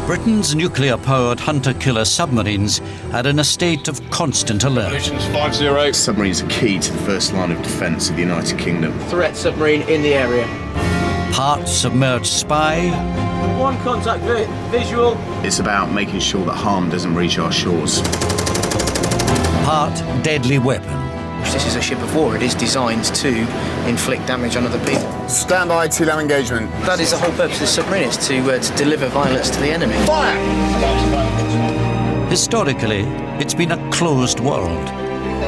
Britain's nuclear-powered hunter-killer submarines are in a state of constant alert. Conditions 5-0. Submarines are key to the first line of defence of the United Kingdom. Threat submarine in the area. Part submerged spy. One contact visual. It's about making sure that harm doesn't reach our shores. Part deadly weapon. This is a ship of war. It is designed to inflict damage on other people. Stand by, TLAM engagement. That is the whole purpose of the submarine, is to deliver violence to the enemy. Fire! Historically, it's been a closed world.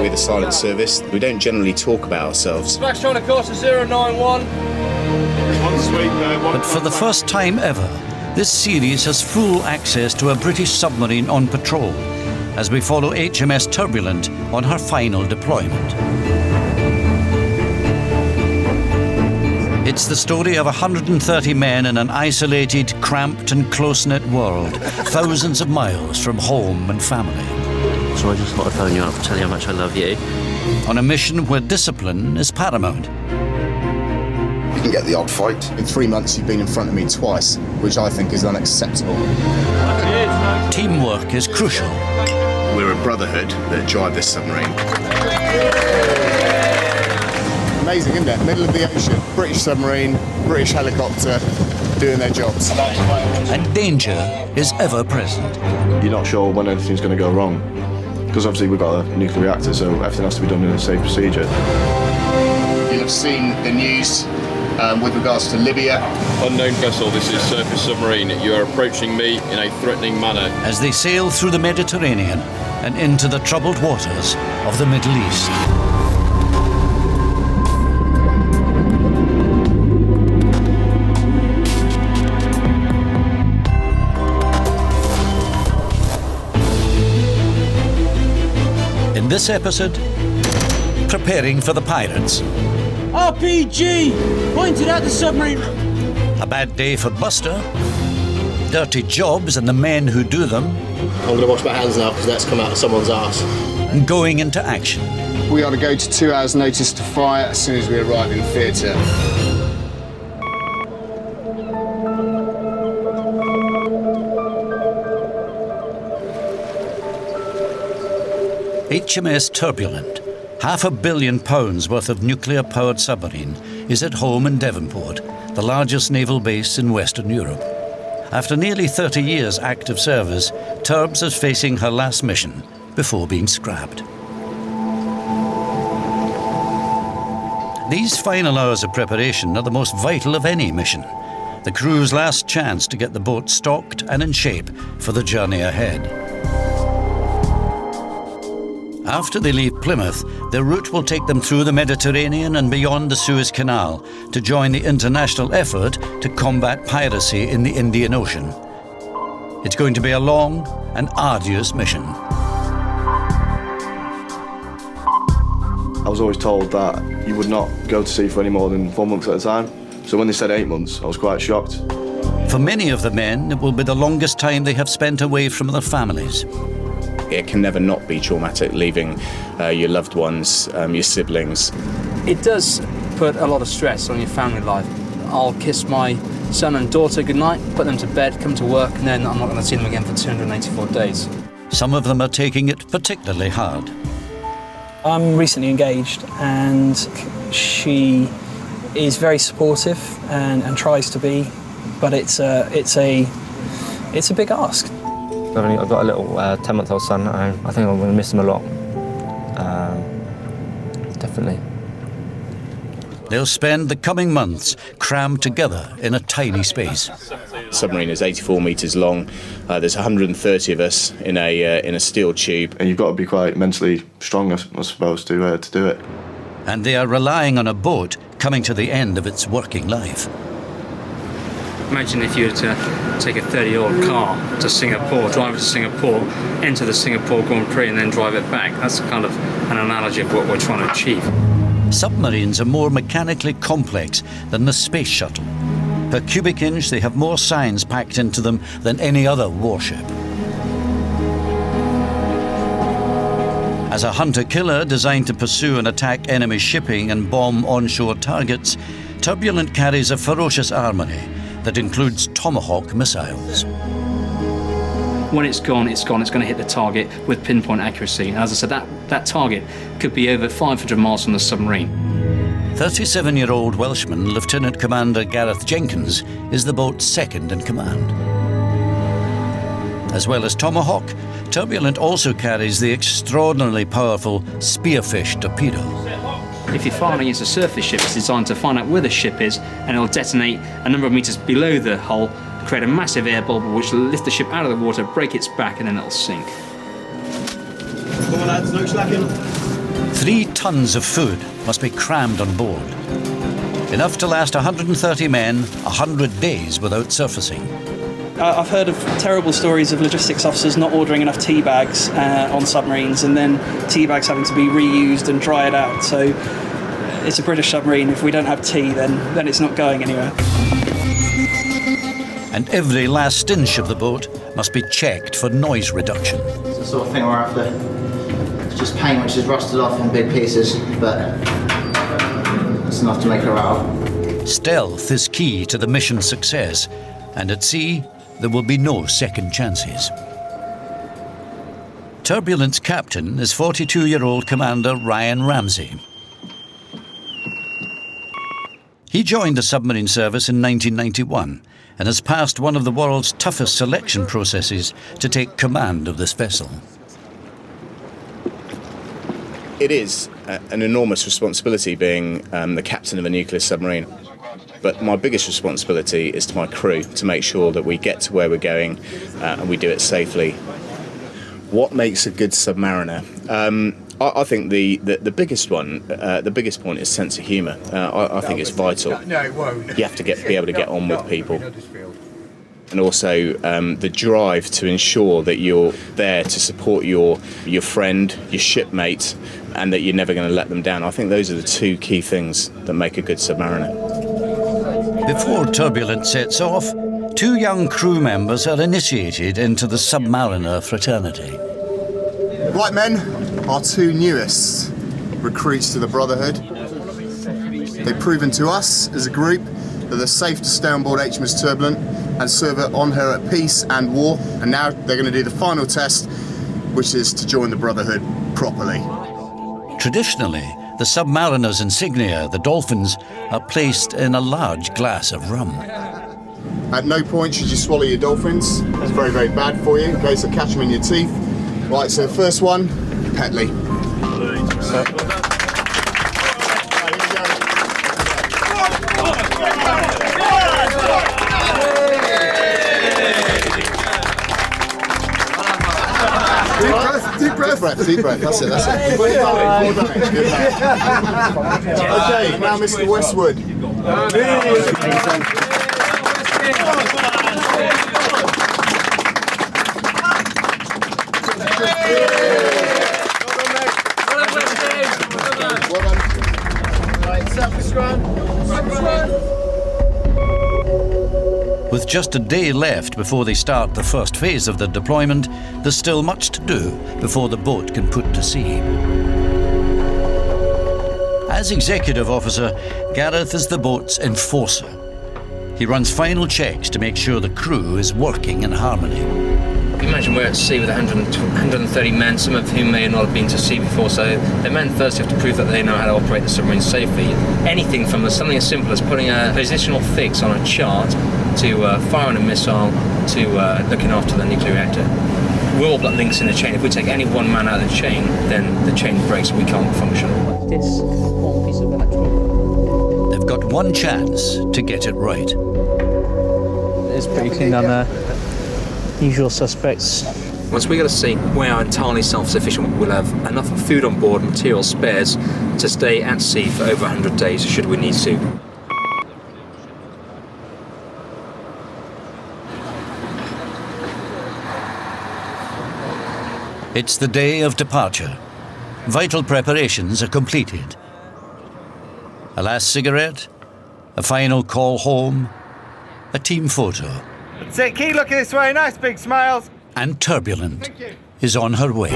We're the silent service. We don't generally talk about ourselves. Smash on a course of 091. But for the first time ever, this series has full access to a British submarine on patrol, as we follow HMS Turbulent on her final deployment. It's the story of 130 men in an isolated, cramped and close-knit world, thousands of miles from home and family. So I just thought I'd phone you up to tell you how much I love you. On a mission where discipline is paramount. You can get the odd fight. In 3 months, you've been in front of me twice, which I think is unacceptable. Teamwork is crucial. We're a brotherhood that drive this submarine. Amazing, isn't it? Middle of the ocean, British submarine, British helicopter, doing their jobs. And danger is ever present. You're not sure when anything's going to go wrong, because obviously we've got a nuclear reactor, so everything has to be done in a safe procedure. You'll have seen the news with regards to Libya. Unknown vessel, this is surface submarine. You are approaching me in a threatening manner. As they sail through the Mediterranean and into the troubled waters of the Middle East. In this episode, preparing for the pirates. RPG! Pointed at the submarine. A bad day for Buster. Dirty jobs and the men who do them. I'm going to wash my hands now because that's come out of someone's arse. And going into action. We are to go to 2 hours' notice to fire as soon as we arrive in theatre. HMS Turbulent, £500 million worth of nuclear-powered submarine, is at home in Devonport, the largest naval base in Western Europe. After nearly 30 years active service, Turbs is facing her last mission before being scrapped. These final hours of preparation are the most vital of any mission, the crew's last chance to get the boat stocked and in shape for the journey ahead. After they leave Plymouth, their route will take them through the Mediterranean and beyond the Suez Canal to join the international effort to combat piracy in the Indian Ocean. It's going to be a long and arduous mission. I was always told that you would not go to sea for any more than 4 months at a time. So when they said 8 months, I was quite shocked. For many of the men, it will be the longest time they have spent away from their families. It can never not be traumatic, leaving your loved ones, your siblings. It does put a lot of stress on your family life. I'll kiss my son and daughter goodnight, put them to bed, come to work, and then I'm not going to see them again for 284 days. Some of them are taking it particularly hard. I'm recently engaged, and she is very supportive and tries to be, but it's a big ask. I've got a little 10-month-old son at home. I think I'm going to miss him a lot. Definitely. They'll spend the coming months crammed together in a tiny space. The submarine is 84 metres long. There's 130 of us in a steel tube. And you've got to be quite mentally strong, I suppose, to do it. And they are relying on a boat coming to the end of its working life. Imagine if you were to take a 30-year-old car to Singapore, drive it to Singapore, enter the Singapore Grand Prix and then drive it back. That's kind of an analogy of what we're trying to achieve. Submarines are more mechanically complex than the space shuttle. Per cubic inch, they have more science packed into them than any other warship. As a hunter-killer designed to pursue and attack enemy shipping and bomb onshore targets, Turbulent carries a ferocious armoury that includes Tomahawk missiles. When it's gone, it's gone. It's going to hit the target with pinpoint accuracy. And as I said, that target could be over 500 miles from the submarine. 37-year-old Welshman Lieutenant Commander Gareth Jenkins is the boat's second in command. As well as Tomahawk, Turbulent also carries the extraordinarily powerful Spearfish torpedo. If you're firing against a surface ship, it's designed to find out where the ship is, and it'll detonate a number of meters below the hull, create a massive air bubble which will lift the ship out of the water, break its back, and then it'll sink. Come on, lads, no slacking. 3 tons of food must be crammed on board. Enough to last 130 men 100 days without surfacing. I've heard of terrible stories of logistics officers not ordering enough tea bags on submarines, and then tea bags having to be reused and dried out. So it's a British submarine. If we don't have tea, then it's not going anywhere. And every last inch of the boat must be checked for noise reduction. It's the sort of thing we're after. It's just paint which is rusted off in big pieces, but it's enough to make a row. Stealth is key to the mission's success, and at sea, there will be no second chances. Turbulent's captain is 42-year-old Commander Ryan Ramsey. He joined the submarine service in 1991 and has passed one of the world's toughest selection processes to take command of this vessel. It is an enormous responsibility being the captain of a nuclear submarine. But my biggest responsibility is to my crew, to make sure that we get to where we're going and we do it safely. What makes a good submariner? I think the biggest one, the biggest point is sense of humour. I think it's vital. No, it won't. You have to be able to get on with people. And also the drive to ensure that you're there to support your friend, your shipmate, and that you're never going to let them down. I think those are the 2 key things that make a good submariner. Before Turbulent sets off, 2 young crew members are initiated into the Submariner fraternity. Right, men, our 2 newest recruits to the Brotherhood. They've proven to us as a group that they're safe to stay on board HMS Turbulent and serve on her at peace and war. And now they're going to do the final test, which is to join the Brotherhood properly. Traditionally, the submariner's insignia, the dolphins, are placed in a large glass of rum. At no point should you swallow your dolphins. It's very, very bad for you, okay, so catch them in your teeth. Right, so the first one, Petley. Deep breath, that's it. Well done, good man. Okay, now Mr. Westwood. With just a day left before they start the first phase of the deployment, there's still much to do before the boat can put to sea. As executive officer, Gareth is the boat's enforcer. He runs final checks to make sure the crew is working in harmony. Imagine we're at sea with 130 men, some of whom may not have been to sea before, so the men first have to prove that they know how to operate the submarine safely. Anything from something as simple as putting a positional fix on a chart to firing a missile to looking after the nuclear reactor. We're all but links in the chain. If we take any one man out of the chain, then the chain breaks and we can't function. This small piece of electrical. They've got one chance to get it right. It's pretty clean down there. Usual suspects. Once we get to sea, we are entirely self-sufficient. We'll have enough food on board, material spares, to stay at sea for over 100 days should we need to. It's the day of departure. Vital preparations are completed. A last cigarette, a final call home, a team photo. Say, keep looking this way, nice big smiles. And Turbulent is on her way.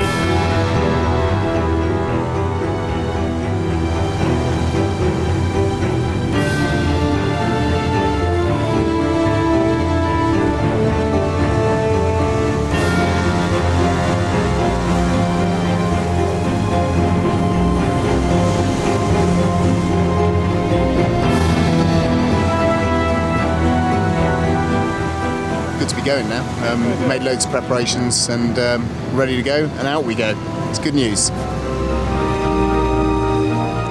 good to be going now. We've made loads of preparations and ready to go, and out we go. It's good news.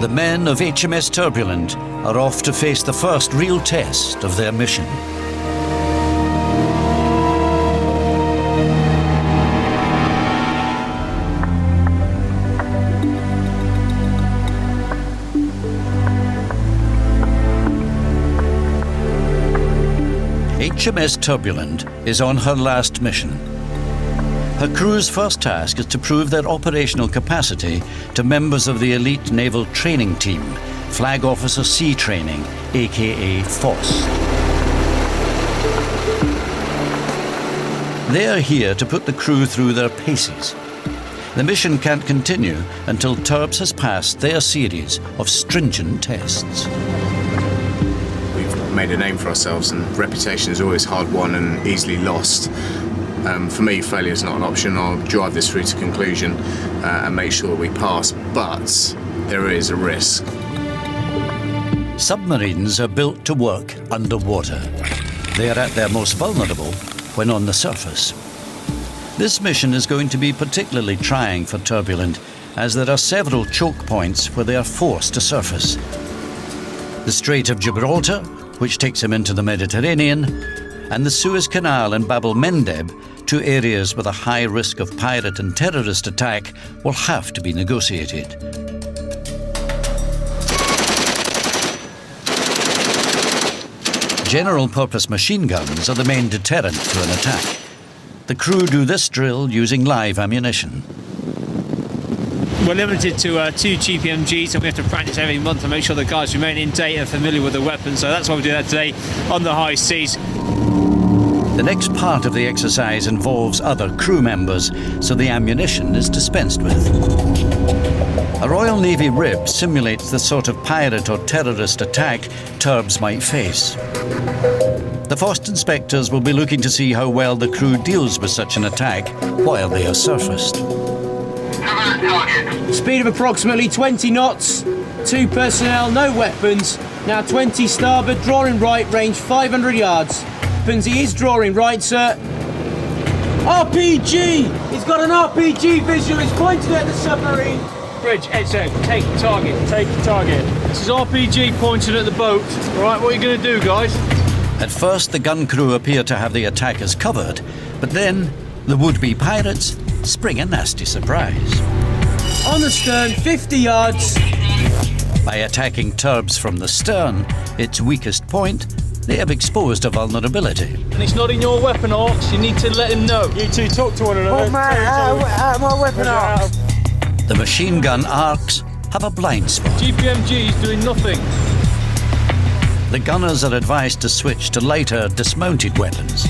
The men of HMS Turbulent are off to face the first real test of their mission. HMS Turbulent is on her last mission. Her crew's first task is to prove their operational capacity to members of the elite naval training team, Flag Officer Sea Training, aka FOST. They are here to put the crew through their paces. The mission can't continue until Turbs has passed their series of stringent tests. We've made a name for ourselves, and reputation is always hard won and easily lost. For me, failure is not an option. I'll drive this through to conclusion and make sure that we pass, but there is a risk. Submarines are built to work underwater. They are at their most vulnerable when on the surface. This mission is going to be particularly trying for Turbulent, as there are several choke points where they are forced to surface. The Strait of Gibraltar, which takes them into the Mediterranean, and the Suez Canal and Bab el-Mandeb, two areas with a high risk of pirate and terrorist attack, will have to be negotiated. General-purpose machine guns are the main deterrent to an attack. The crew do this drill using live ammunition. We're limited to 2 GPMGs, and we have to practice every month to make sure the guys remain in date and familiar with the weapon, so that's why we do that today on the high seas. The next part of the exercise involves other crew members, so the ammunition is dispensed with. A Royal Navy rib simulates the sort of pirate or terrorist attack Turbs might face. The FOST inspectors will be looking to see how well the crew deals with such an attack while they are surfaced. Speed of approximately 20 knots, 2 personnel, no weapons. Now 20 starboard, drawing right, range 500 yards. He is drawing right, sir. RPG! He's got an RPG visual, he's pointing at the submarine. Bridge, EXO, take target, take target. This is RPG pointing at the boat. Right, what are you going to do, guys? At first, the gun crew appear to have the attackers covered, but then the would-be pirates spring a nasty surprise. On the stern, 50 yards. By attacking Turbs from the stern, its weakest point, they have exposed a vulnerability. And it's not in your weapon arcs, you need to let him know. You two talk to one another. Oh man, out my weapon arcs. The machine gun arcs have a blind spot. GPMG is doing nothing. The gunners are advised to switch to lighter, dismounted weapons.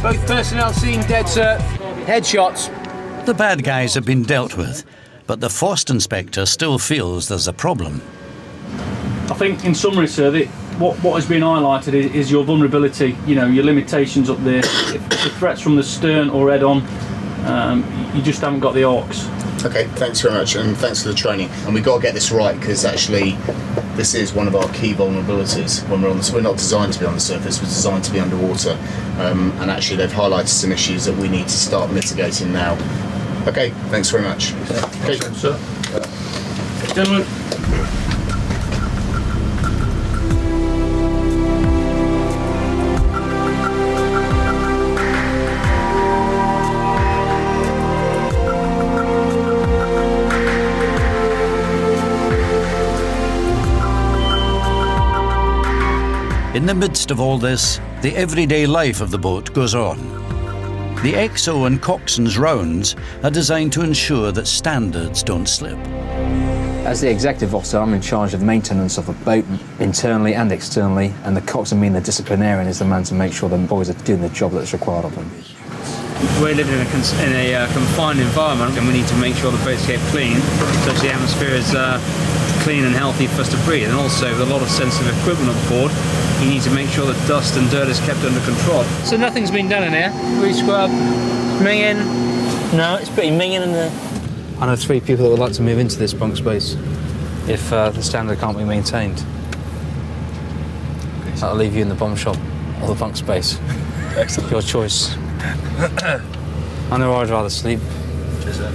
Both personnel seen dead, sir. Headshots. The bad guys have been dealt with, but the FOST inspector still feels there's a problem. I think, in summary, sir, what has been highlighted is your vulnerability, your limitations up there. If the threat's from the stern or head-on, you just haven't got the arcs. Okay, thanks very much, and thanks for the training. And we've got to get this right, because actually this is one of our key vulnerabilities when we're on the. We're not designed to be on the surface, we're designed to be underwater. And actually they've highlighted some issues that we need to start mitigating now. Okay, thanks very much. Okay, sir. Gentlemen. In the midst of all this, the everyday life of the boat goes on. The XO and coxswain's rounds are designed to ensure that standards don't slip. As the executive officer, I'm in charge of maintenance of the boat, internally and externally, and the coxswain, being the disciplinarian, is the man to make sure the boys are doing the job that's required of them. We're living in a confined environment, and we need to make sure the boats get clean, so the atmosphere is clean and healthy for us to breathe. And also, with a lot of sensitive equipment on board, you need to make sure that dust and dirt is kept under control. So nothing's been done in here. Re-scrub, minging. No, it's pretty minging in there. I know 3 people that would like to move into this bunk space if the standard can't be maintained. I'll leave you in the bomb shop. or the bunk space. Excellent. Your choice. I know I'd rather sleep. Cheers, sir.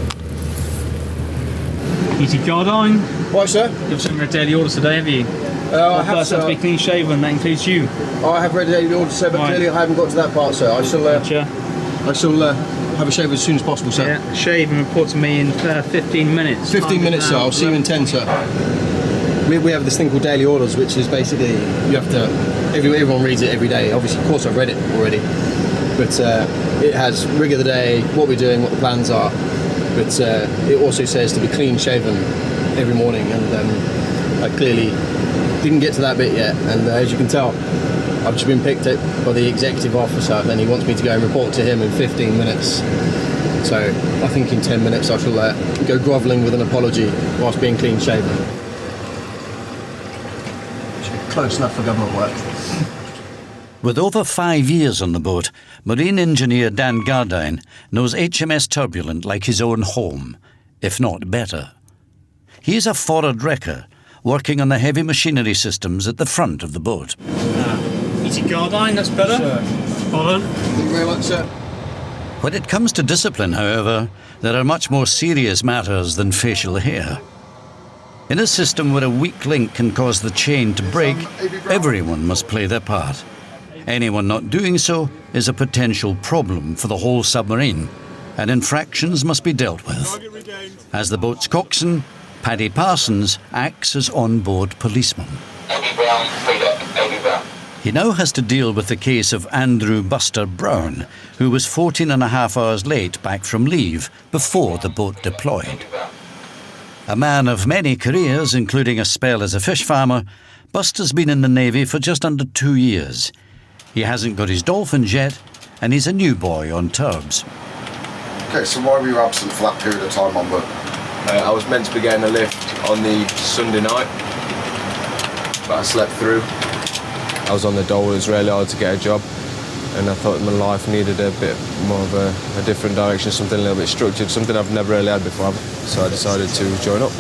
Easy Jardine. Why, sir? You've sent me a daily order today, have you? I have, first sir. has to be clean shaven, that includes you. I have read the daily order, sir, but clearly I haven't got to that part, sir. I shall have a shave as soon as possible, sir. Yeah, shave and report to me in 15 minutes. 15 minutes, sir. I'll see you in 10, sir. We have this thing called daily orders, which is basically you have to. Everyone reads it every day. Obviously, of course, I've read it already, but it has rig of the day, what we're doing, what the plans are. But it also says to be clean shaven every morning, and I clearly didn't get to that bit yet. And as you can tell, I've just been picked up by the executive officer, and he wants me to go and report to him in 15 minutes. So I think in 10 minutes I shall go grovelling with an apology whilst being clean shaven. Close enough for government work. With over 5 years on the boat, marine engineer Dan Gardine knows HMS Turbulent like his own home, if not better. He is a forward wrecker, working on the heavy machinery systems at the front of the boat. Easy Gardine, that's better. Hold on. Thank you very much, sir. When it comes to discipline, however, there are much more serious matters than facial hair. In a system where a weak link can cause the chain to break, everyone must play their part. Anyone not doing so is a potential problem for the whole submarine, and infractions must be dealt with. As the boat's coxswain, Paddy Parsons acts as on-board policeman. He now has to deal with the case of Andrew Buster Brown, who was 14.5 hours late back from leave before the boat deployed. A man of many careers, including a spell as a fish farmer, Buster's been in the Navy for just under 2 years. He hasn't got his dolphins yet, and he's a new boy on turbs. Okay, so why were you absent for that period of time on board? I was meant to be getting a lift on the Sunday night, but I slept through. I was on the dole, it was really hard to get a job, and I thought my life needed a bit more of a different direction, something a little bit structured, something I've never really had before, so I decided to join up.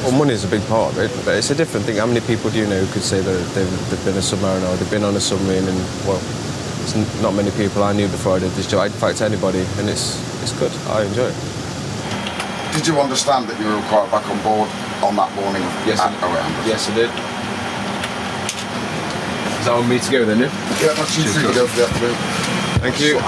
Well, money is a big part of it, but it's a different thing. How many people do you know who could say that they've been a submariner or they've been on a submarine, and, well, it's not many people I knew before I did this job. In fact, anybody, and it's good. I enjoy it. Did you understand that you were required back on board on that morning? Yes, yes, I did. Is that on me to go then, yeah? Yeah, that's you to go for the afternoon. Thank you.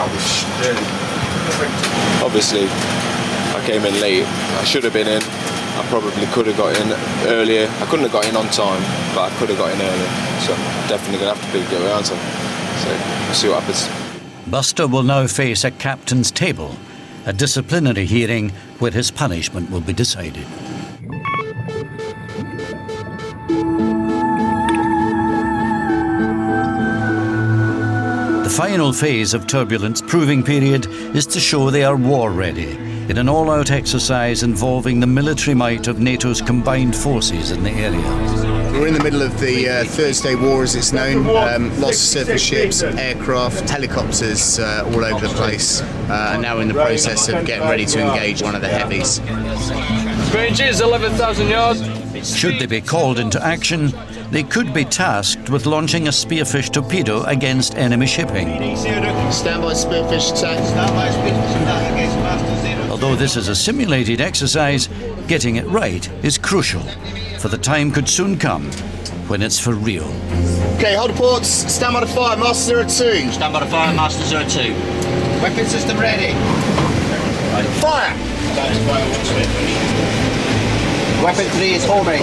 Obviously, I came in late. I should have been in. I probably could have got in earlier. I couldn't have got in on time, but I could have got in earlier. So definitely going to have to go around. So we'll see what happens. Buster will now face a captain's table, a disciplinary hearing where his punishment will be decided. The final phase of Turbulent's proving period is to show they are war-ready in an all-out exercise involving the military might of NATO's combined forces in the area. We're in the middle of the Thursday War, as it's known. Lots of surface ships, aircraft, helicopters all over the place. And now we're in the process of getting ready to engage one of the heavies. Range is 11,000 yards. Should they be called into action, they could be tasked with launching a spearfish torpedo against enemy shipping. Stand by spearfish attack. Stand by spearfish attack against Master Zero. Although this is a simulated exercise, getting it right is crucial, for the time could soon come when it's for real. Okay, hold the ports. Stand by the fire, Master 02. Stand by the fire, Master 02. Weapon system ready. Fire! Weapon 3 is homing.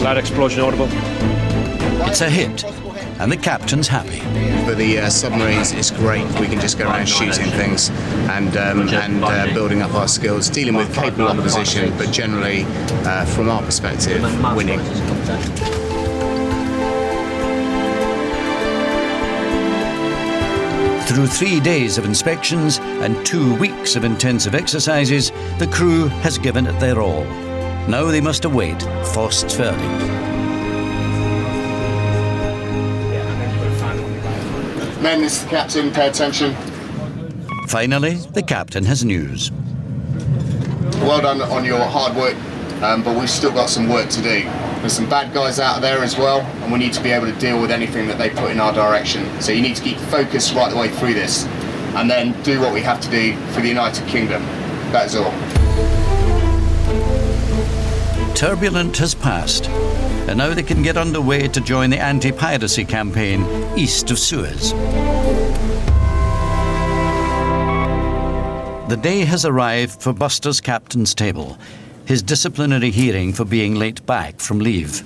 Loud explosion audible. It's a hit, and the captain's happy. For the submarines, it's great. We can just go around shooting things and building up our skills, dealing with capable opposition, but generally, from our perspective, winning. Through 3 days of inspections and 2 weeks of intensive exercises, the crew has given it their all. Now they must await Faust's verdict. Men, this is the captain. Pay attention. Finally, the captain has news. Well done on your hard work but we've still got some work to do. There's some bad guys out there as well, and we need to be able to deal with anything that they put in our direction. So you need to keep focused right the way through this, and then do what we have to do for the United Kingdom. That is all. Turbulent has passed, and now they can get underway to join the anti-piracy campaign east of Suez. The day has arrived for Buster's captain's table, his disciplinary hearing for being late back from leave.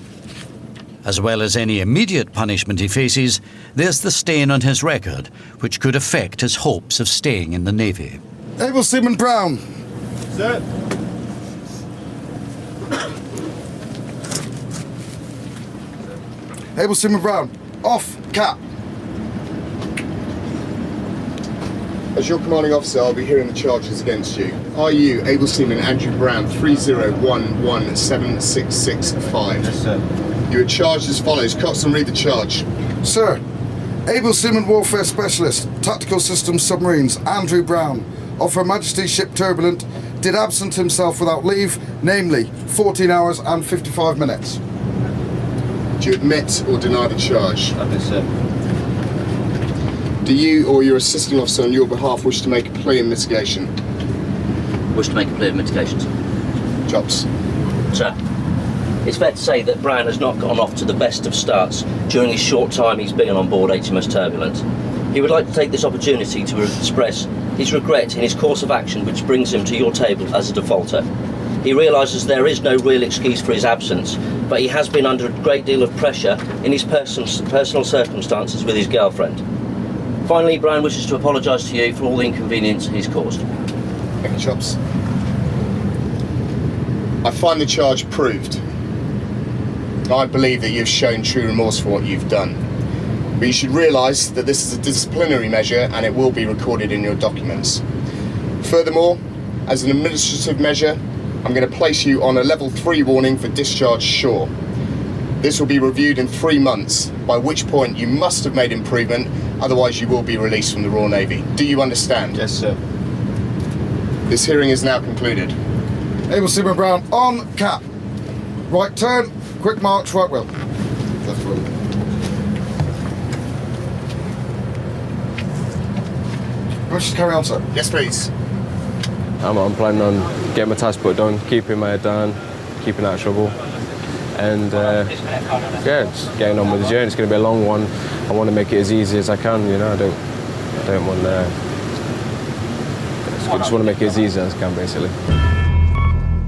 As well as any immediate punishment he faces, there's the stain on his record, which could affect his hopes of staying in the Navy. Able Seaman Brown. Sir. Able Seaman Brown. Off, cap. As your commanding officer, I'll be hearing the charges against you. Are you Able Seaman Andrew Brown 301176665? Yes, sir. You are charged as follows. Coxswain, read the charge. Sir, Able Seaman Warfare Specialist, Tactical Systems Submarines, Andrew Brown, of Her Majesty's ship Turbulent, did absent himself without leave, namely 14 hours and 55 minutes. Do you admit or deny the charge? I do, sir. Do you or your assisting officer on your behalf wish to make a plea in mitigation? Wish to make a plea of mitigations. Chops. Sir, it's fair to say that Brown has not gone off to the best of starts during his short time he's been on board HMS Turbulent. He would like to take this opportunity to express his regret in his course of action which brings him to your table as a defaulter. He realises there is no real excuse for his absence, but he has been under a great deal of pressure in his personal circumstances with his girlfriend. Finally, Brown wishes to apologise to you for all the inconvenience he's caused. Thank you, Chops. I find the charge proved. I believe that you've shown true remorse for what you've done. But you should realise that this is a disciplinary measure and it will be recorded in your documents. Furthermore, as an administrative measure, I'm going to place you on a level 3 warning for discharge shore. This will be reviewed in 3 months, by which point you must have made improvement, otherwise you will be released from the Royal Navy. Do you understand? Yes, sir. This hearing is now concluded. Able Seaman Brown, on, cap. Right turn, quick march, right wheel. Left wheel. Let's just carry on, sir. Yes, please. I'm planning on getting my task put done, keeping my head down, keeping out of trouble. And yeah, just getting on with the journey. It's going to be a long one. I want to make it as easy as I can. You know, I don't want to. I just want to make it as easy as I can, basically.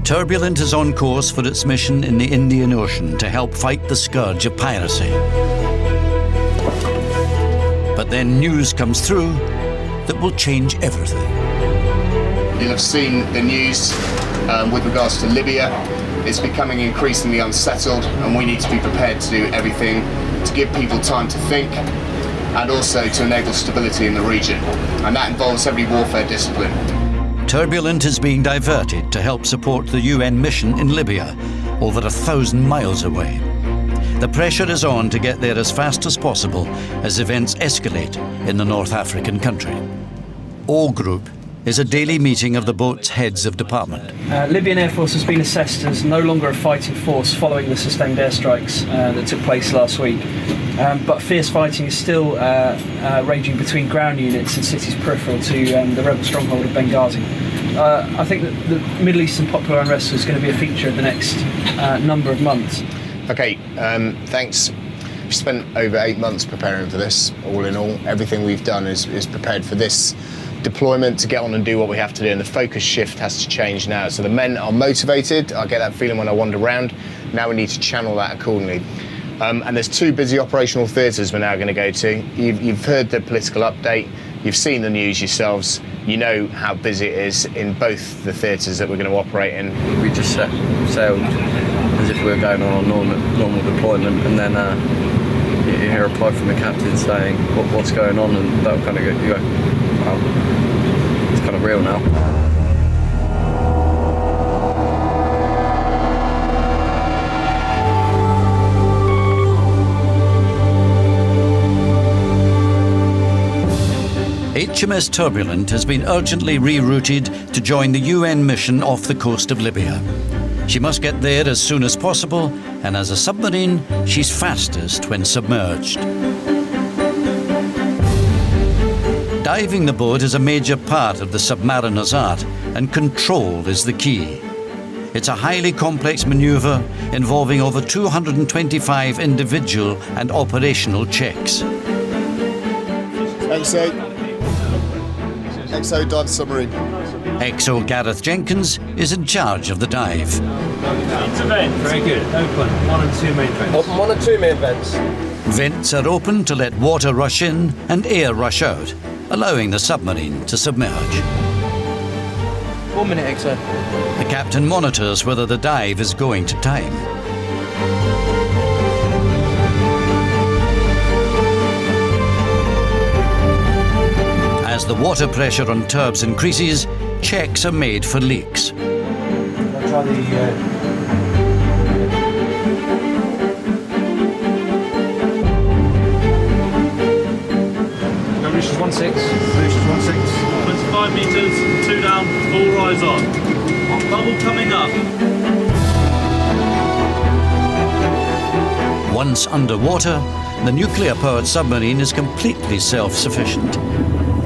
Turbulent is on course for its mission in the Indian Ocean to help fight the scourge of piracy. But then news comes through that will change everything. You'll have seen the news with regards to Libya. It's becoming increasingly unsettled and we need to be prepared to do everything to give people time to think and also to enable stability in the region. And that involves every warfare discipline. Turbulent is being diverted to help support the UN mission in Libya, over 1,000 miles away. The pressure is on to get there as fast as possible as events escalate in the North African country. O Group is a daily meeting of the boat's heads of department. Libyan Air Force has been assessed as no longer a fighting force following the sustained airstrikes that took place last week. But fierce fighting is still raging between ground units and cities peripheral to the rebel stronghold of Benghazi. I think that the Middle Eastern popular unrest is going to be a feature of the next number of months. Okay, thanks. We've spent over 8 months preparing for this, all in all. Everything we've done is prepared for this deployment to get on and do what we have to do, and the focus shift has to change now. So the men are motivated. I get that feeling when I wander around. Now we need to channel that accordingly. And there's 2 busy operational theatres we're now going to go to. You've heard the political update. You've seen the news yourselves. You know how busy it is in both the theatres that we're going to operate in. We just sailed as if we were going on a normal deployment, and then you hear a reply from the captain saying what's going on, and that'll kind of go, you go, wow, it's kind of real now. HMS Turbulent has been urgently rerouted to join the UN mission off the coast of Libya. She must get there as soon as possible, and as a submarine, she's fastest when submerged. Diving the boat is a major part of the submariner's art, and control is the key. It's a highly complex maneuver involving over 225 individual and operational checks. XO dive the submarine. XO Gareth Jenkins is in charge of the dive. Intervent. Very good. Open 1 and 2 main vents. Open 1 and 2 main vents. Vents are open to let water rush in and air rush out, allowing the submarine to submerge. 1 minute, XO. The captain monitors whether the dive is going to time. As the water pressure on turbs increases, checks are made for leaks. I'll try the... Revolution 16. Revolution 16. 25 metres, 2 down, full rise on. Bubble coming up. Once underwater, the nuclear-powered submarine is completely self-sufficient.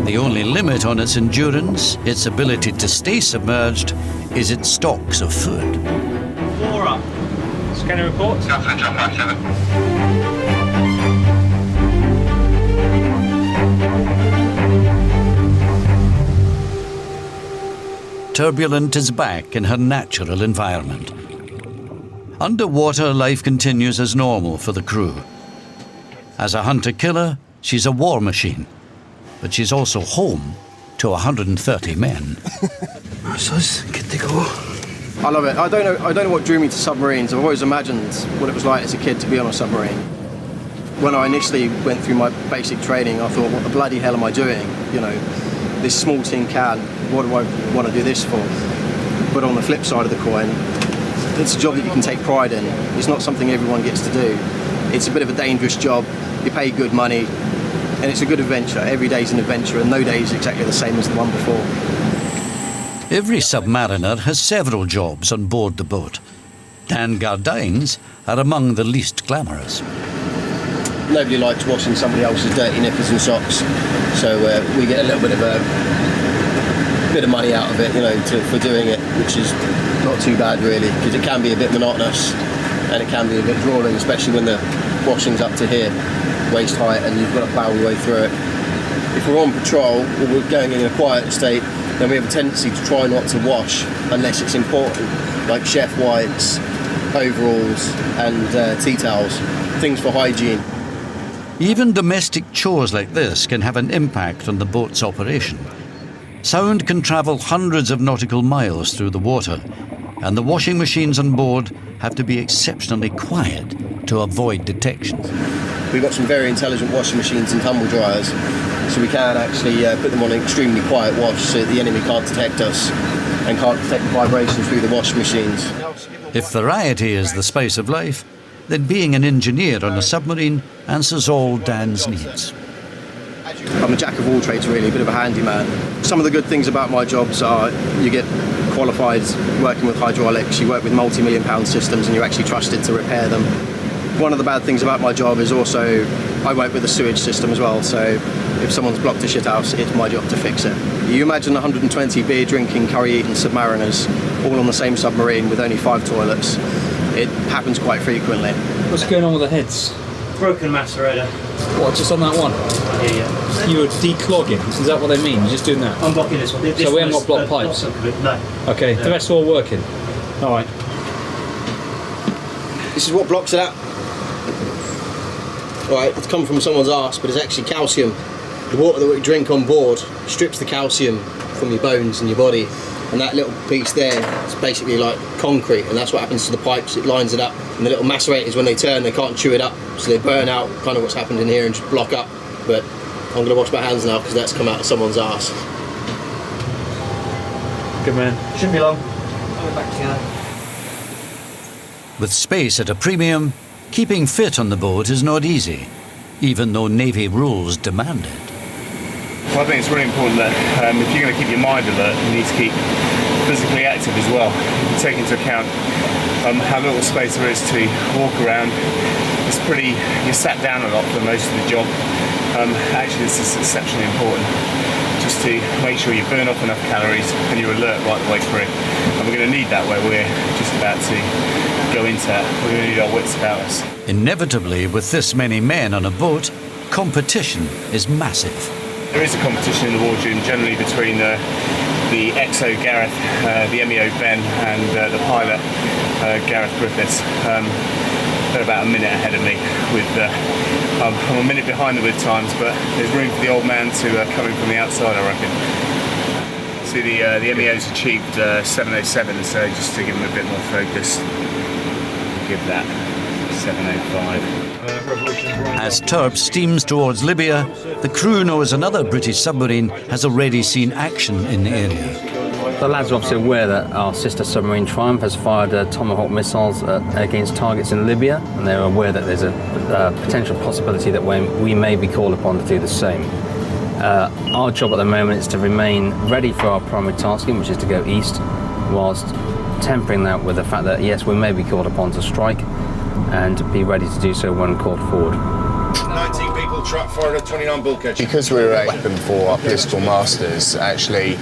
The only limit on its endurance, its ability to stay submerged, is its stocks of food. 4 up. Scanner reports. Captain John 57. Turbulent is back in her natural environment. Underwater, life continues as normal for the crew. As a hunter-killer, she's a war machine, but she's also home to 130 men. Good to go. I love it. I don't know what drew me to submarines. I've always imagined what it was like as a kid to be on a submarine. When I initially went through my basic training, I thought, what the bloody hell am I doing? You know, this small tin can, what do I want to do this for? But on the flip side of the coin, it's a job that you can take pride in. It's not something everyone gets to do. It's a bit of a dangerous job. You pay good money, and it's a good adventure. Every day's an adventure, and no day is exactly the same as the one before. Every submariner has several jobs on board the boat. Dan Gardine's are among the least glamorous. Nobody likes washing somebody else's dirty knickers and socks, so we get a little bit of money out of it, you know, for doing it, which is not too bad really, because it can be a bit monotonous and it can be a bit drawing, especially when the washing's up to here, waist height, and you've got to plough your way through it. If we're on patrol or we're going in a quiet state, then we have a tendency to try not to wash unless it's important, like chef whites, overalls and tea towels, things for hygiene. Even domestic chores like this can have an impact on the boat's operation. Sound can travel hundreds of nautical miles through the water, and the washing machines on board have to be exceptionally quiet to avoid detection. We've got some very intelligent washing machines and tumble dryers, so we can actually put them on an extremely quiet wash so that the enemy can't detect us and can't detect the vibrations through the washing machines. If variety is the spice of life, then being an engineer on a submarine answers all Dan's needs. I'm a jack of all trades really, a bit of a handyman. Some of the good things about my jobs are you get qualified working with hydraulics, you work with multi-million-pound systems and you're actually trusted to repair them. One of the bad things about my job is also I work with the sewage system as well, so if someone's blocked a shithouse, it's my job to fix it. You imagine 120 beer-drinking, curry-eating submariners all on the same submarine with only 5 toilets. It happens quite frequently. What's going on with the heads? Broken macerator. What, just on that one? Yeah. You were declogging, is that what they mean? You're just doing that? I'm blocking this one. This so we haven't one got blocked pipes? No. Okay, No. the rest are all working. Alright. This is what blocks it out. Right, it's come from someone's arse, but it's actually calcium. The water that we drink on board strips the calcium from your bones and your body, and that little piece there is basically like concrete, and that's what happens to the pipes. It lines it up, and the little macerators, when they turn, they can't chew it up, so they burn out kind of what's happened in here and just block up. But I'm going to wash my hands now because that's come out of someone's arse. Good man. Shouldn't be long. I'll be back together. With space at a premium, keeping fit on the boat is not easy, even though Navy rules demand it. Well, I think it's really important that if you're going to keep your mind alert, you need to keep physically active as well. Take into account how little space there is to walk around. It's pretty, you're sat down a lot for most of the job. Actually, this is exceptionally important, just to make sure you burn off enough calories and you're alert right the way through. And we're going to need that where we're just about to go into that. We're going to need our wits about us. Inevitably, with this many men on a boat, competition is massive. There is a competition in the wardroom, generally between the XO Gareth, the MEO Ben, and the pilot Gareth Griffiths. They're about a minute ahead of me. I'm a minute behind them with times, but there's room for the old man to come in from the outside, I reckon. See, the MEO's achieved 707, so just to give them a bit more focus, give that 705. As Turb steams towards Libya, the crew knows another British submarine has already seen action in the area. The lads are obviously aware that our sister submarine Triumph has fired Tomahawk missiles against targets in Libya, and they're aware that there's a potential possibility that we may be called upon to do the same. Our job at the moment is to remain ready for our primary tasking, which is to go east, whilst tempering that with the fact that yes, we may be called upon to strike, and be ready to do so when called forward. 19 people trapped for a 29 bulkhead. Because we're a weapon for our political masters, actually,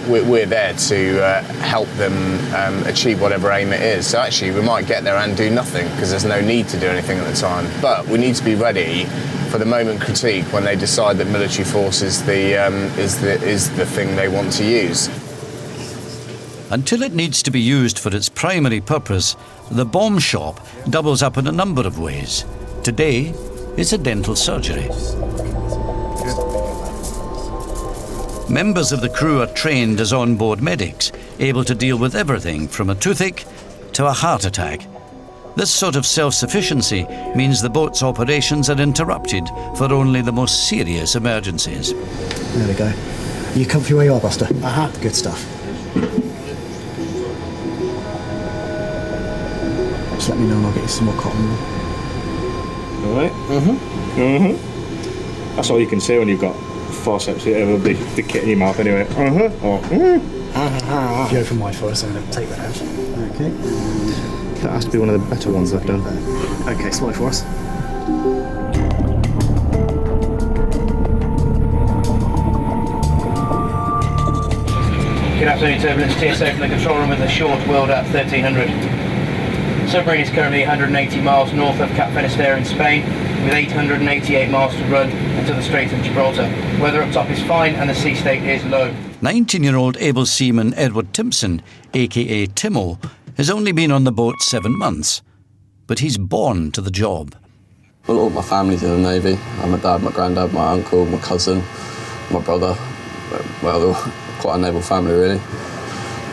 we're there to help them achieve whatever aim it is. So actually, we might get there and do nothing because there's no need to do anything at the time. But we need to be ready for the moment critique when they decide that military force is the thing they want to use. Until it needs to be used for its primary purpose, the bomb shop doubles up in a number of ways. Today, it's a dental surgery. Members of the crew are trained as on-board medics, able to deal with everything from a toothache to a heart attack. This sort of self-sufficiency means the boat's operations are interrupted for only the most serious emergencies. There we go. Are you comfy where you are, Buster? Good stuff. Just let me know and I'll get you some more cotton. Alright. That's all you can say when you've got forceps here with the kit in your mouth anyway. If you open wide for us, I'm going to take that out. Okay. That has to be one of the better ones I've done. Okay, slide for us. Good afternoon, Turbulence. TSA from the control room with the short world at 1300. Submarine is currently 180 miles north of Cap Finisterre in Spain, with 888 miles to run into the Strait of Gibraltar. Weather up top is fine and the sea state is low. 19-year-old able seaman Edward Timpson, aka Timo, has only been on the boat 7 months, but he's born to the job. Well, all my family's in the Navy. My dad, my granddad, my uncle, my cousin, my brother. Well, they're quite a naval family, really.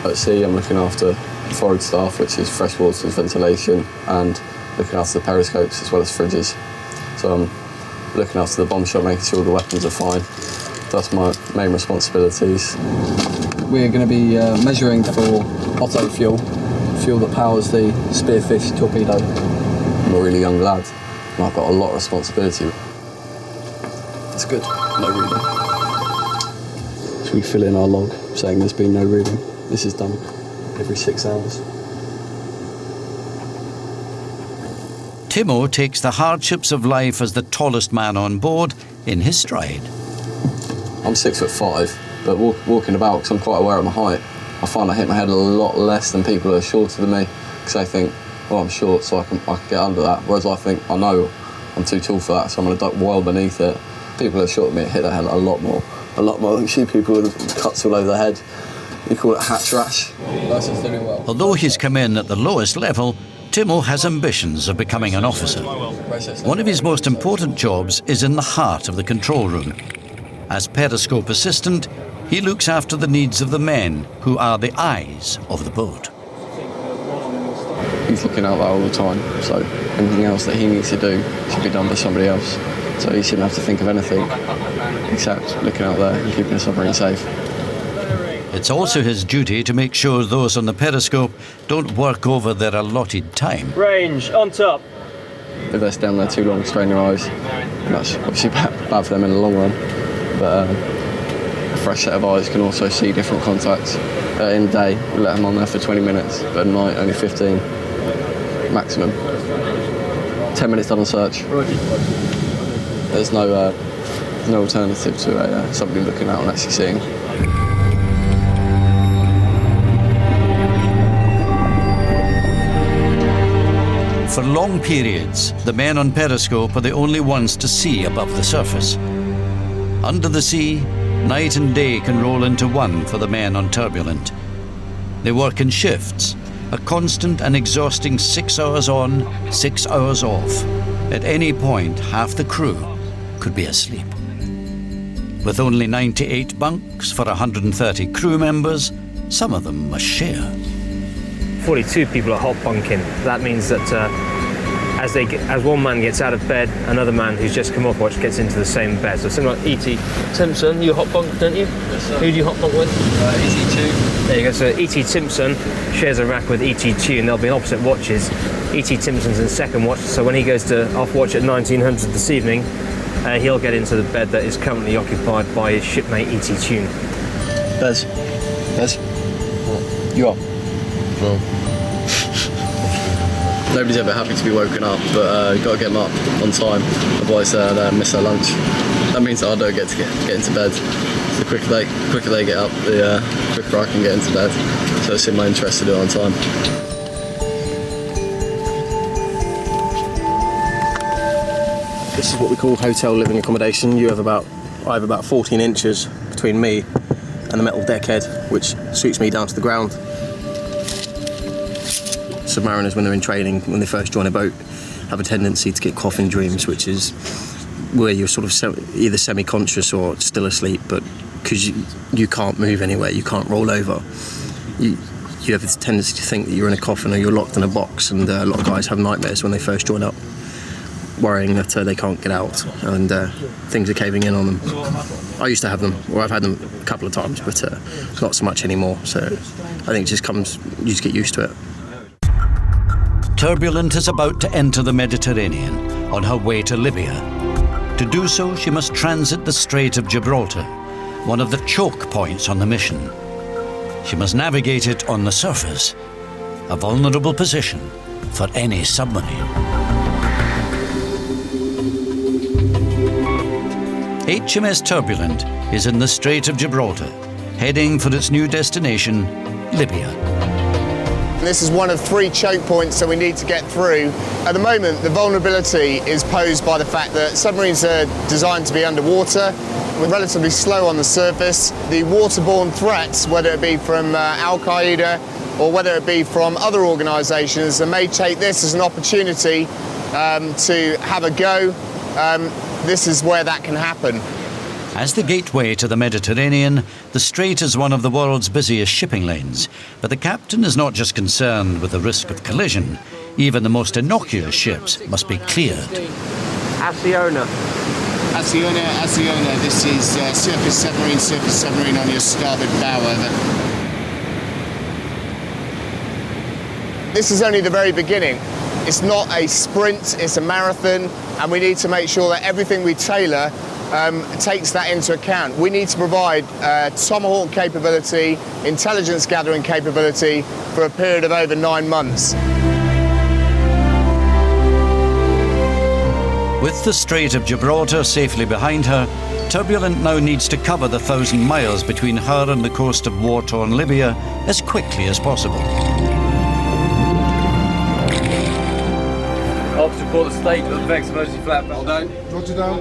At sea, I'm looking after forward staff, which is fresh waters, ventilation, and looking after the periscopes as well as fridges. So I'm looking after the bomb shop, making sure all the weapons are fine. That's my main responsibilities. We're going to be measuring for Otto fuel that powers the Spearfish torpedo. I'm a really young lad, and I've got a lot of responsibility. It's good, no reading. So we fill in our log saying there's been no reading. This is done every 6 hours. Timo takes the hardships of life as the tallest man on board in his stride. I'm 6'5", but walking about, because I'm quite aware of my height, I find I hit my head a lot less than people who are shorter than me, because they think, well, I'm short, so I can get under that, whereas I think, I know I'm too tall for that, so I'm going to duck well beneath it. People who are short than me hit their head a lot more. You see people with cuts all over their head. You call it hatch rash. Although he's come in at the lowest level, Timo has ambitions of becoming an officer. One of his most important jobs is in the heart of the control room. As periscope assistant, he looks after the needs of the men who are the eyes of the boat. He's looking out there all the time, so anything else that he needs to do should be done by somebody else. So he shouldn't have to think of anything except looking out there and keeping the submarine safe. It's also his duty to make sure those on the periscope don't work over their allotted time. Range, on top. If they're down there too long, strain their eyes. That's obviously bad for them in the long run, but a fresh set of eyes can also see different contacts. In day, we let them on there for 20 minutes, but at night only 15 maximum. 10 minutes done on search. There's no alternative to somebody looking out and actually seeing. For long periods, the men on periscope are the only ones to see above the surface. Under the sea, night and day can roll into one for the men on Turbulent. They work in shifts, a constant and exhausting 6 hours on, 6 hours off. At any point, half the crew could be asleep. With only 98 bunks for 130 crew members, some of them must share. 42 people are hot bunking. That means that as one man gets out of bed, another man who's just come off watch gets into the same bed. So something like E.T. Simpson, you hot bunk, don't you? Yes, sir. Who do you hot bunk with? E.T. There you go. So E.T. Simpson shares a rack with E.T. and they'll be in opposite watches. E.T. Simpson's in second watch, so when he goes to off watch at 1900 this evening, he'll get into the bed that is currently occupied by his shipmate E.T. Bez, you up? No. Nobody's ever happy to be woken up, but you've got to get them up on time, otherwise they'll miss their lunch. That means that I don't get to get into bed. The quicker they get up, the quicker I can get into bed. So it's in my interest to do it on time. This is what we call hotel living accommodation. I have about 14 inches between me and the metal deckhead, which suits me down to the ground. Submariners, when they're in training, when they first join a boat, have a tendency to get coffin dreams, which is where you're sort of either semi-conscious or still asleep, but because you can't move anywhere, you can't roll over, you have this tendency to think that you're in a coffin or you're locked in a box, and a lot of guys have nightmares when they first join up, worrying that they can't get out and things are caving in on them. I used to have them, or I've had them a couple of times, but not so much anymore, so I think it just comes, you just get used to it. Turbulent is about to enter the Mediterranean on her way to Libya. To do so, she must transit the Strait of Gibraltar, one of the choke points on the mission. She must navigate it on the surface, a vulnerable position for any submarine. HMS Turbulent is in the Strait of Gibraltar, heading for its new destination, Libya. This is one of 3 choke points that we need to get through. At the moment, the vulnerability is posed by the fact that submarines are designed to be underwater. We're relatively slow on the surface. The waterborne threats, whether it be from Al-Qaeda or whether it be from other organisations, they may take this as an opportunity to have a go. This is where that can happen. As the gateway to the Mediterranean, the strait is one of the world's busiest shipping lanes. But the captain is not just concerned with the risk of collision. Even the most innocuous ships must be cleared. Asiona. This is surface submarine on your starboard bow, over. This is only the very beginning. It's not a sprint, it's a marathon, and we need to make sure that everything we tailor takes that into account. We need to provide Tomahawk capability, intelligence gathering capability for a period of over 9 months. With the Strait of Gibraltar safely behind her, Turbulent now needs to cover the 1,000 miles between her and the coast of war-torn Libya as quickly as possible. Ops report the state of the Vex emergency flap. Well done. Roger down.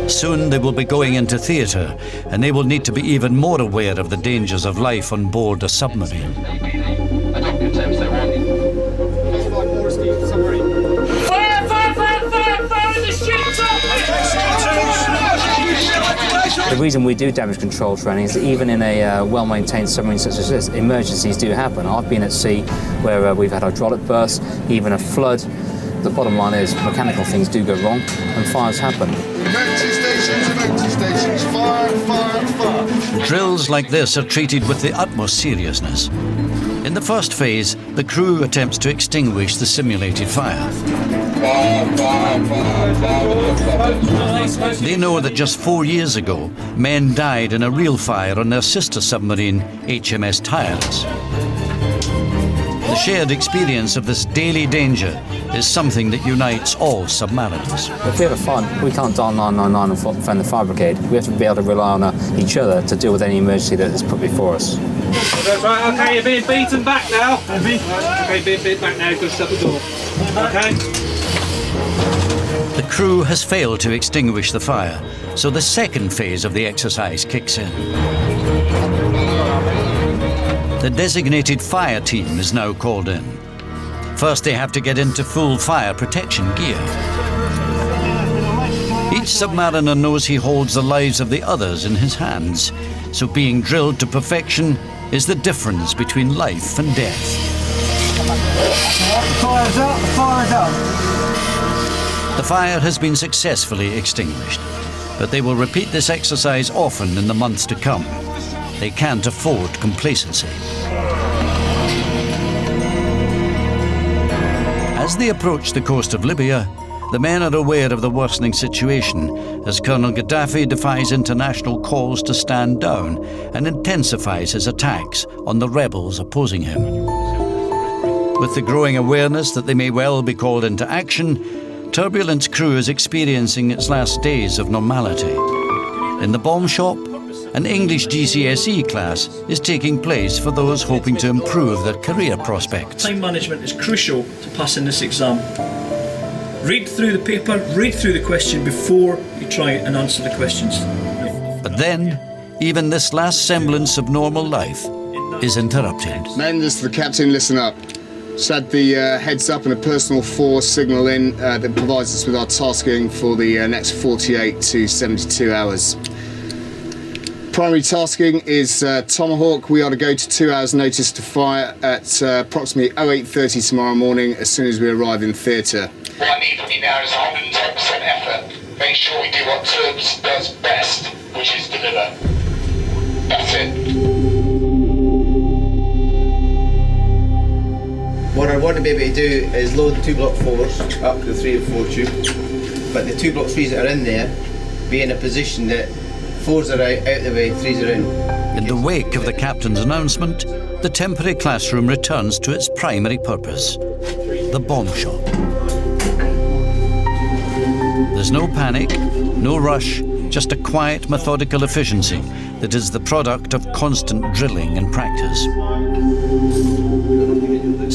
Soon they will be going into theatre, and they will need to be even more aware of the dangers of life on board a submarine. The reason we do damage control training is that even in a well-maintained submarine such as this, emergencies do happen. I've been at sea where we've had hydraulic bursts, even a flood. The bottom line is mechanical things do go wrong and fires happen. Emergency stations, fire. Drills like this are treated with the utmost seriousness. In the first phase, the crew attempts to extinguish the simulated fire. They know that just 4 years ago, men died in a real fire on their sister submarine, HMS Tireless. The shared experience of this daily danger is something that unites all submariners. If we have a fire, we can't dial 999 and phone the fire brigade. We have to be able to rely on each other to deal with any emergency that is put before us. Right, okay, you're being beaten back now. Okay, being beaten back now, go shut the door. Okay. The crew has failed to extinguish the fire, so the second phase of the exercise kicks in. The designated fire team is now called in. First, they have to get into full fire protection gear. Each submariner knows he holds the lives of the others in his hands, so being drilled to perfection is the difference between life and death. Fire's up, fire's up. The fire has been successfully extinguished, but they will repeat this exercise often in the months to come. They can't afford complacency. As they approach the coast of Libya, the men are aware of the worsening situation as Colonel Gaddafi defies international calls to stand down and intensifies his attacks on the rebels opposing him. With the growing awareness that they may well be called into action, Turbulent's crew is experiencing its last days of normality. In the bomb shop, an English GCSE class is taking place for those hoping to improve their career prospects. Time management is crucial to passing this exam. Read through the paper, read through the question before you try and answer the questions. But then, even this last semblance of normal life is interrupted. Men, this is the captain, listen up. Just had the heads up and a personal force signal in that provides us with our tasking for the next 48 to 72 hours. Primary tasking is Tomahawk. We are to go to 2 hours notice to fire at approximately 08:30 tomorrow morning as soon as we arrive in theatre. What I need from you now is 110% effort. Make sure we do what Turbs does best, which is deliver. That's it. What I want to be able to do is load the 2 Block 4s up to the 3 and 4 tube, but the 2 Block 3s that are in there be in a position that 4s are out of the way, 3s are in. In the wake of the captain's announcement, the temporary classroom returns to its primary purpose, the bomb shop. There's no panic, no rush, just a quiet, methodical efficiency that is the product of constant drilling and practice.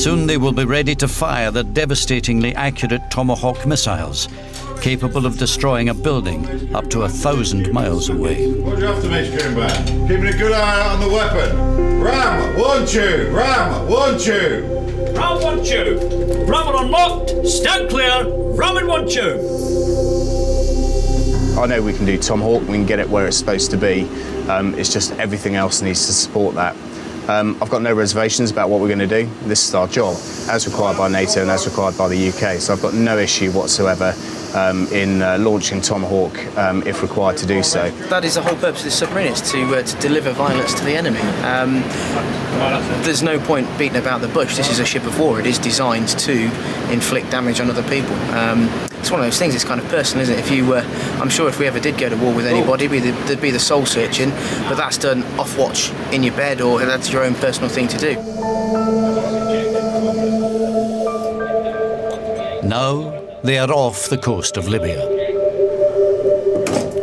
Soon they will be ready to fire the devastatingly accurate Tomahawk missiles, capable of destroying a building up to 1,000 miles away. What do you have to Miss Coomber? Keeping a good eye out on the weapon. Ram, 1 tube, ram, 1 tube. Ram 1 tube. Ram unlocked, stand clear, ram in 1 tube. I know we can do Tomahawk, we can get it where it's supposed to be. It's just everything else needs to support that. I've got no reservations about what we're going to do. This is our job, as required by NATO and as required by the UK. So I've got no issue whatsoever in launching Tomahawk if required to do so. That is the whole purpose of this submarine, is to deliver violence to the enemy. There's no point beating about the bush. This is a ship of war. It is designed to inflict damage on other people. It's one of those things, it's kind of personal, isn't it? If you I'm sure if we ever did go to war with anybody, there'd be the soul searching, but that's done off watch in your bed, or that's your own personal thing to do. Now they are off the coast of Libya.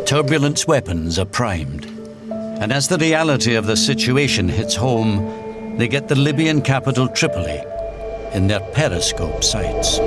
Turbulent's weapons are primed, and as the reality of the situation hits home, they get the Libyan capital Tripoli in their periscope sights.